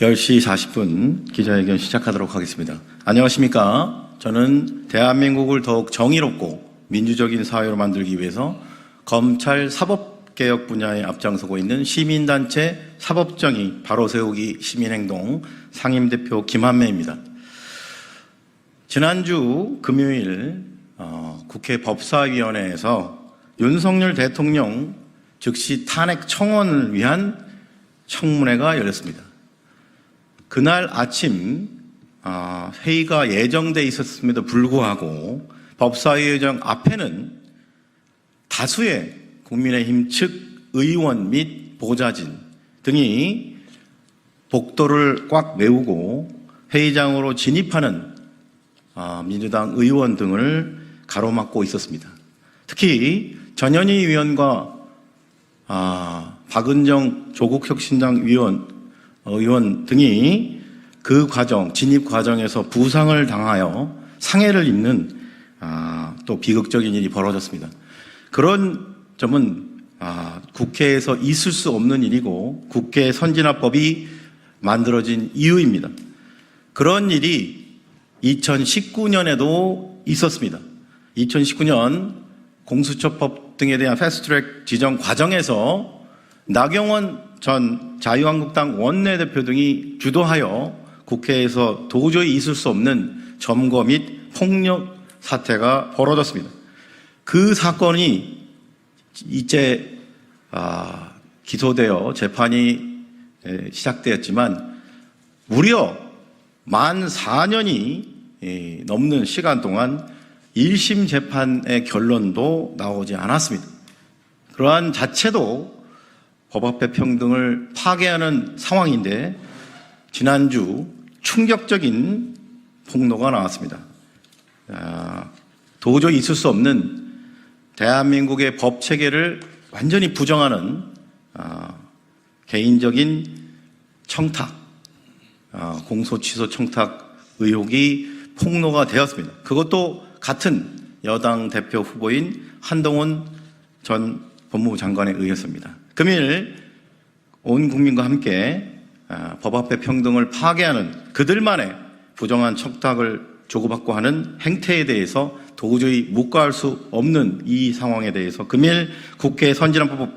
10시 40분 기자회견 시작하도록 하겠습니다. 안녕하십니까? 저는 대한민국을 더욱 정의롭고 민주적인 사회로 만들기 위해서 검찰 사법개혁 분야에 앞장서고 있는 시민단체 사법정의 바로세우기 시민행동 상임대표 김한매입니다. 지난주 금요일 국회 법사위원회에서 윤석열 대통령 즉시 탄핵 청원을 위한 청문회가 열렸습니다. 그날 아침 회의가 예정돼 있었음에도 불구하고 법사위원장 앞에는 다수의 국민의힘 측 의원 및 보좌진 등이 복도를 꽉 메우고 회의장으로 진입하는 민주당 의원 등을 가로막고 있었습니다. 특히 전현희 위원과 박은정 조국혁신당 의원 등이 그 진입 과정에서 부상을 당하여 상해를 입는 또 비극적인 일이 벌어졌습니다. 그런 점은 국회에서 있을 수 없는 일이고 국회 선진화법이 만들어진 이유입니다. 그런 일이 2019년에도 있었습니다. 2019년 공수처법 등에 대한 패스트트랙 지정 과정에서 나경원 전 자유한국당 원내대표 등이 주도하여 국회에서 도저히 있을 수 없는 점거 및 폭력 사태가 벌어졌습니다. 그 사건이 이제 기소되어 재판이 시작되었지만 무려 만 4년이 넘는 시간 동안 1심 재판의 결론도 나오지 않았습니다. 그러한 자체도 법 앞의 평등을 파괴하는 상황인데 지난주 충격적인 폭로가 나왔습니다. 도저히 있을 수 없는 대한민국의 법 체계를 완전히 부정하는 개인적인 청탁, 공소 취소 청탁 의혹이 폭로가 되었습니다. 그것도 같은 여당 대표 후보인 한동훈 전 법무부 장관에 의해서입니다. 금일 온 국민과 함께 법 앞의 평등을 파괴하는 그들만의 부정한 청탁을 주고받고 하는 행태에 대해서 도저히 묵과할 수 없는 이 상황에 대해서 금일 국회 선진화법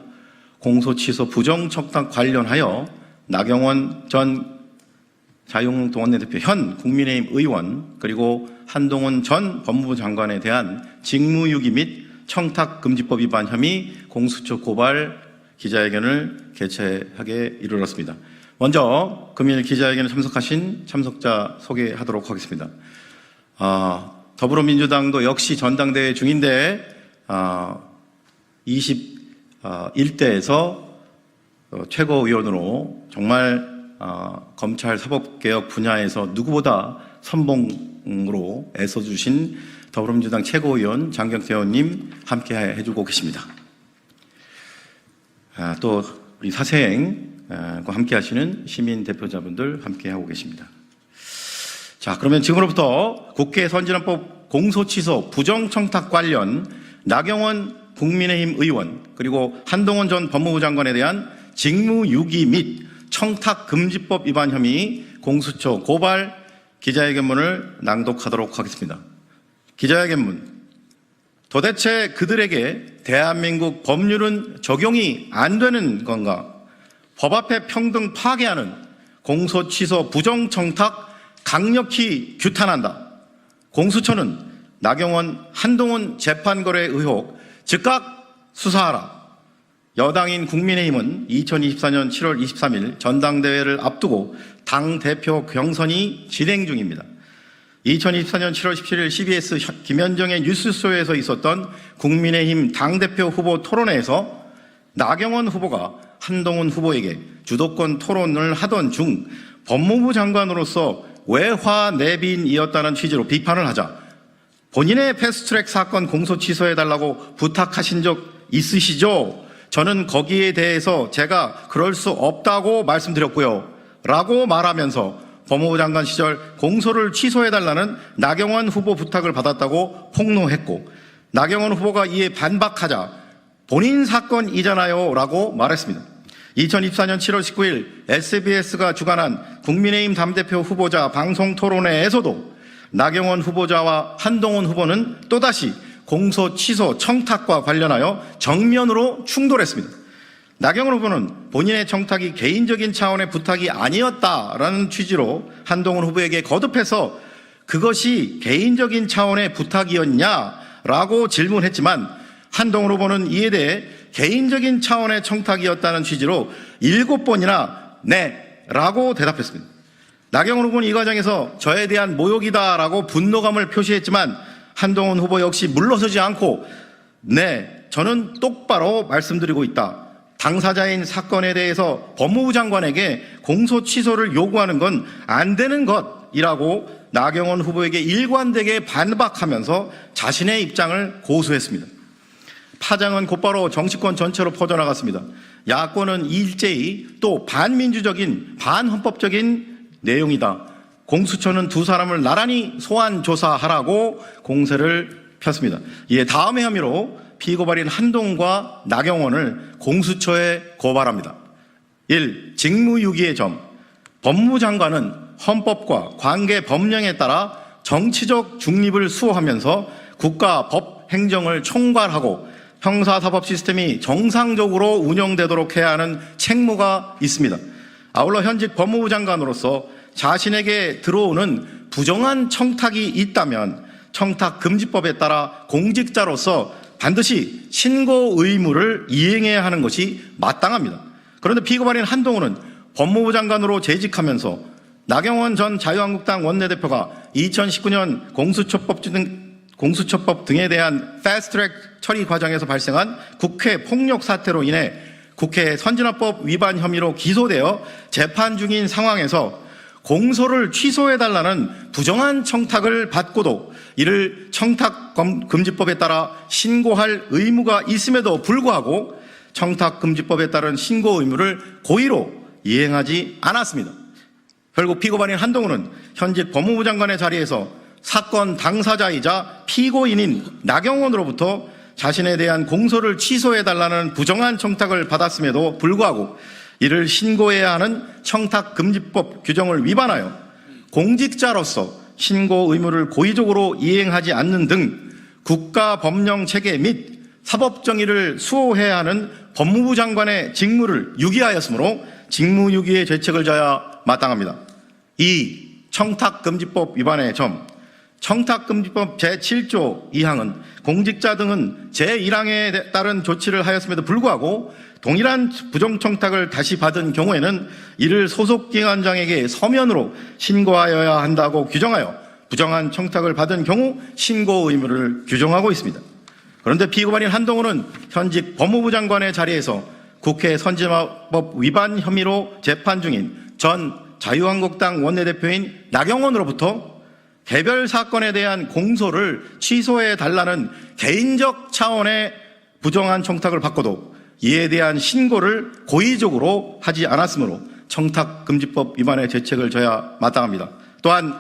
공소취소 부정청탁 관련하여 나경원 전 자유한국당 원내대표 현 국민의힘 의원 그리고 한동훈 전 법무부 장관에 대한 직무유기 및 청탁금지법 위반 혐의 공수처 고발 기자회견을 개최하게 이르렀습니다. 먼저 금일 기자회견에 참석하신 참석자 소개하도록 하겠습니다. 더불어민주당도 역시 전당대회 중인데 21대에서 최고위원으로 정말 검찰 사법개혁 분야에서 누구보다 선봉으로 애써주신 더불어민주당 최고위원 장경태 의원님 함께 해주고 계십니다. 또 우리 사생과 함께 하시는 시민 대표자분들 함께 하고 계십니다. 자, 그러면 지금으로부터 국회 선진화법 공소취소 부정청탁 관련 나경원 국민의힘 의원 그리고 한동훈 전 법무부 장관에 대한 직무유기 및 청탁금지법 위반 혐의 공수처 고발 기자회견문을 낭독하도록 하겠습니다. 기자회견문. 도대체 그들에게 대한민국 법률은 적용이 안 되는 건가? 법 앞의 평등 파괴하는 공소취소 부정청탁 강력히 규탄한다. 공수처는 나경원, 한동훈 재판거래 의혹 즉각 수사하라. 여당인 국민의힘은 2024년 7월 23일 전당대회를 앞두고 당대표 경선이 진행 중입니다. 2024년 7월 17일 CBS 김현정의 뉴스쇼에서 있었던 국민의힘 당대표 후보 토론회에서 나경원 후보가 한동훈 후보에게 주도권 토론을 하던 중 법무부 장관으로서 외화 내빈이었다는 취지로 비판을 하자 본인의 패스트트랙 사건 공소 취소해달라고 부탁하신 적 있으시죠? 저는 거기에 대해서 제가 그럴 수 없다고 말씀드렸고요. 라고 말하면서 법무부 장관 시절 공소를 취소해달라는 나경원 후보 부탁을 받았다고 폭로했고 나경원 후보가 이에 반박하자 본인 사건이잖아요 라고 말했습니다. 2024년 7월 19일 SBS가 주관한 국민의힘 당대표 후보자 방송토론회에서도 나경원 후보자와 한동훈 후보는 또다시 공소 취소 청탁과 관련하여 정면으로 충돌했습니다. 나경원 후보는 본인의 청탁이 개인적인 차원의 부탁이 아니었다라는 취지로 한동훈 후보에게 거듭해서 그것이 개인적인 차원의 부탁이었냐라고 질문했지만 한동훈 후보는 이에 대해 개인적인 차원의 청탁이었다는 취지로 7번이나 네라고 대답했습니다. 나경원 후보는 이 과정에서 저에 대한 모욕이다라고 분노감을 표시했지만 한동훈 후보 역시 물러서지 않고 네, 저는 똑바로 말씀드리고 있다. 당사자인 사건에 대해서 법무부 장관에게 공소 취소를 요구하는 건 안 되는 것이라고 나경원 후보에게 일관되게 반박하면서 자신의 입장을 고수했습니다. 파장은 곧바로 정치권 전체로 퍼져나갔습니다. 야권은 일제히 또 반민주적인 반헌법적인 내용이다. 공수처는 두 사람을 나란히 소환 조사하라고 공세를 폈습니다. 이에 다음의 혐의로 피고발인 한동훈과 나경원을 공수처에 고발합니다. 1. 직무유기의 점. 법무부 장관은 헌법과 관계 법령에 따라 정치적 중립을 수호하면서 국가 법 행정을 총괄하고 형사사법 시스템이 정상적으로 운영되도록 해야 하는 책무가 있습니다. 아울러 현직 법무부 장관으로서 자신에게 들어오는 부정한 청탁이 있다면 청탁금지법에 따라 공직자로서 반드시 신고 의무를 이행해야 하는 것이 마땅합니다. 그런데 피고발인 한동훈은 법무부 장관으로 재직하면서 나경원 전 자유한국당 원내대표가 2019년 공수처법 등에 대한 패스트트랙 처리 과정에서 발생한 국회 폭력 사태로 인해 국회 선진화법 위반 혐의로 기소되어 재판 중인 상황에서 공소를 취소해달라는 부정한 청탁을 받고도 이를 청탁금지법에 따라 신고할 의무가 있음에도 불구하고 청탁금지법에 따른 신고 의무를 고의로 이행하지 않았습니다. 결국 피고발인 한동훈은 현직 법무부 장관의 자리에서 사건 당사자이자 피고인인 나경원으로부터 자신에 대한 공소를 취소해달라는 부정한 청탁을 받았음에도 불구하고 이를 신고해야 하는 청탁금지법 규정을 위반하여 공직자로서 신고 의무를 고의적으로 이행하지 않는 등 국가법령 체계 및 사법정의를 수호해야 하는 법무부 장관의 직무를 유기하였으므로 직무유기의 죄책을 져야 마땅합니다. 2. 청탁금지법 위반의 점. 청탁금지법 제7조 2항은 공직자 등은 제1항에 따른 조치를 하였음에도 불구하고 동일한 부정청탁을 다시 받은 경우에는 이를 소속기관장에게 서면으로 신고하여야 한다고 규정하여 부정한 청탁을 받은 경우 신고 의무를 규정하고 있습니다. 그런데 피고발인 한동훈은 현직 법무부 장관의 자리에서 국회 선진화법 위반 혐의로 재판 중인 전 자유한국당 원내대표인 나경원으로부터 개별 사건에 대한 공소를 취소해달라는 개인적 차원의 부정한 청탁을 받고도 이에 대한 신고를 고의적으로 하지 않았으므로 청탁금지법 위반의 죄책을 져야 마땅합니다. 또한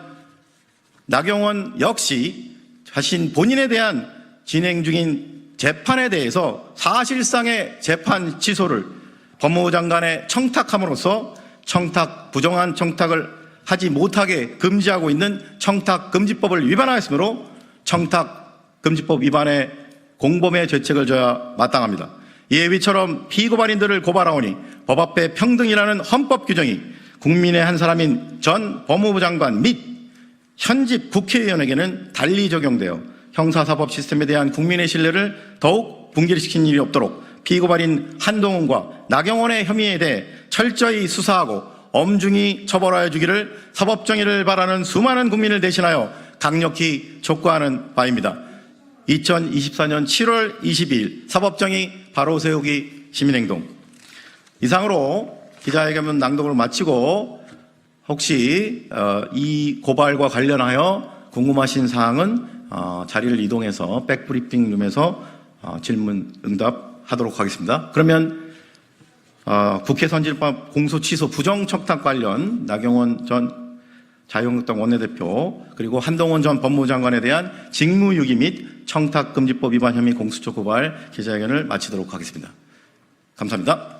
나경원 역시 자신 본인에 대한 진행 중인 재판에 대해서 사실상의 재판 취소를 법무부 장관에 청탁함으로써 부정한 청탁을 하지 못하게 금지하고 있는 청탁금지법을 위반하였으므로 청탁금지법 위반의 공범의 죄책을 져야 마땅합니다. 이에 위처럼 피고발인들을 고발하오니 법 앞에 평등이라는 헌법 규정이 국민의 한 사람인 전 법무부 장관 및 현직 국회의원에게는 달리 적용되어 형사사법 시스템에 대한 국민의 신뢰를 더욱 붕괴시킨 일이 없도록 피고발인 한동훈과 나경원의 혐의에 대해 철저히 수사하고 엄중히 처벌하여 주기를 사법정의를 바라는 수많은 국민을 대신하여 강력히 촉구하는 바입니다. 2024년 7월 22일 사법정의 바로 세우기 시민행동. 이상으로 기자회견 낭독을 마치고 혹시 이 고발과 관련하여 궁금하신 사항은 자리를 이동해서 백브리핑 룸에서 질문 응답하도록 하겠습니다. 그러면 국회 선진화법 공소 취소 부정 청탁 관련 나경원 전 자유한국당 원내대표 그리고 한동훈 전 법무부 장관에 대한 직무유기 및 청탁금지법 위반 혐의 공수처 고발 기자회견을 마치도록 하겠습니다. 감사합니다.